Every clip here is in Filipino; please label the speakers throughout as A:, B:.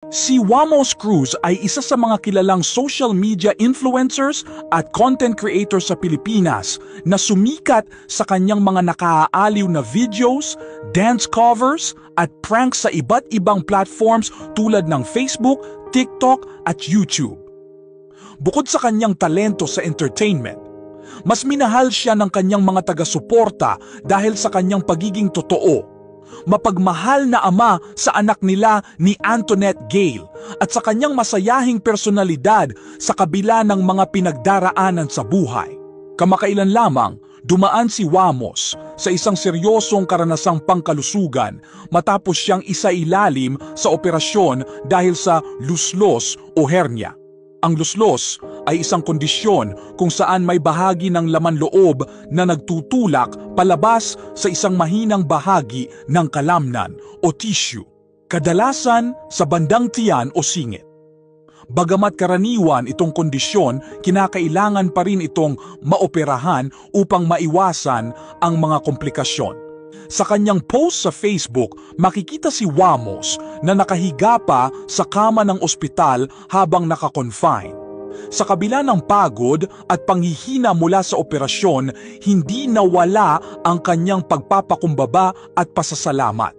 A: Si Wamos Cruz ay isa sa mga kilalang social media influencers at content creators sa Pilipinas na sumikat sa kanyang mga nakaaaliw na videos, dance covers at pranks sa iba't ibang platforms tulad ng Facebook, TikTok at YouTube. Bukod sa kanyang talento sa entertainment, mas minahal siya ng kanyang mga taga-suporta dahil sa kanyang pagiging totoo, mapagmahal na ama sa anak nila ni Antoinette Gale at sa kanyang masayahing personalidad sa kabila ng mga pinagdaraanan sa buhay. Kamakailan lamang, dumaan si Wamos sa isang seryosong karanasang pangkalusugan matapos siyang isailalim sa operasyon dahil sa luslos o hernia. Ang luslos ay isang kondisyon kung saan may bahagi ng laman loob na nagtutulak palabas sa isang mahinang bahagi ng kalamnan o tissue, kadalasan sa bandang tiyan o singit. Bagamat karaniwan itong kondisyon, kinakailangan pa rin itong maoperahan upang maiwasan ang mga komplikasyon. Sa kanyang post sa Facebook, makikita si Wamos na nakahiga pa sa kama ng ospital habang naka-confine. Sa kabila ng pagod at panghihina mula sa operasyon, hindi nawala ang kanyang pagpapakumbaba at pasasalamat.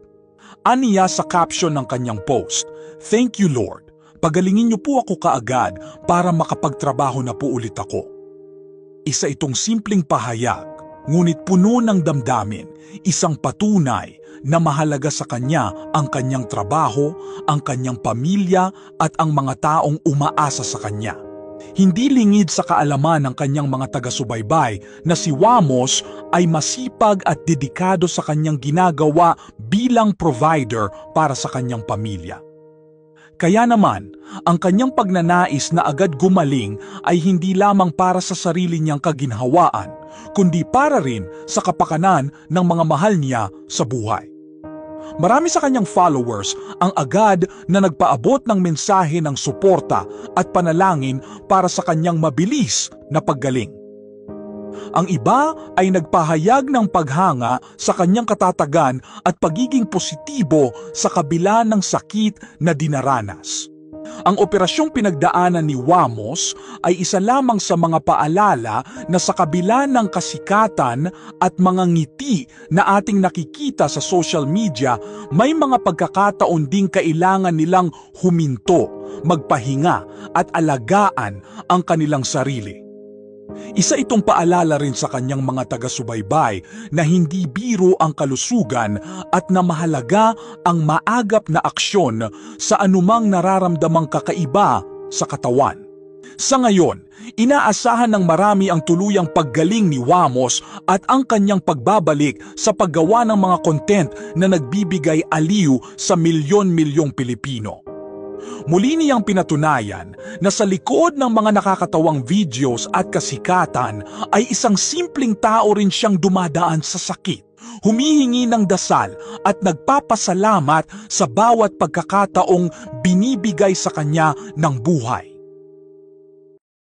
A: Aniya sa caption ng kanyang post, "Thank you Lord, pagalingin niyo po ako kaagad para makapagtrabaho na po ulit ako." Isa itong simpleng pahayag, ngunit puno ng damdamin, isang patunay na mahalaga sa kanya ang kanyang trabaho, ang kanyang pamilya at ang mga taong umaasa sa kanya. Hindi lingid sa kaalaman ng kanyang mga taga-subaybay na si Wamos ay masipag at dedikado sa kanyang ginagawa bilang provider para sa kanyang pamilya. Kaya naman, ang kanyang pagnanais na agad gumaling ay hindi lamang para sa sarili niyang kaginhawaan, kundi para rin sa kapakanan ng mga mahal niya sa buhay. Marami sa kanyang followers ang agad na nagpaabot ng mensahe ng suporta at panalangin para sa kanyang mabilis na paggaling. Ang iba ay nagpahayag ng paghanga sa kanyang katatagan at pagiging positibo sa kabila ng sakit na dinaranas. Ang operasyong pinagdaanan ni Wamos ay isa lamang sa mga paalala na sa kabila ng kasikatan at mga ngiti na ating nakikita sa social media, may mga pagkakataon ding kailangan nilang huminto, magpahinga at alagaan ang kanilang sarili. Isa itong paalala rin sa kanyang mga taga-subaybay na hindi biro ang kalusugan at na mahalaga ang maagap na aksyon sa anumang nararamdamang kakaiba sa katawan. Sa ngayon, inaasahan ng marami ang tuluyang paggaling ni Wamos at ang kanyang pagbabalik sa paggawa ng mga content na nagbibigay aliw sa milyon-milyong Pilipino. Muli niyang pinatunayan na sa likod ng mga nakakatawang videos at kasikatan ay isang simpleng tao rin siyang dumadaan sa sakit, humihingi ng dasal at nagpapasalamat sa bawat pagkakataong binibigay sa kanya ng buhay.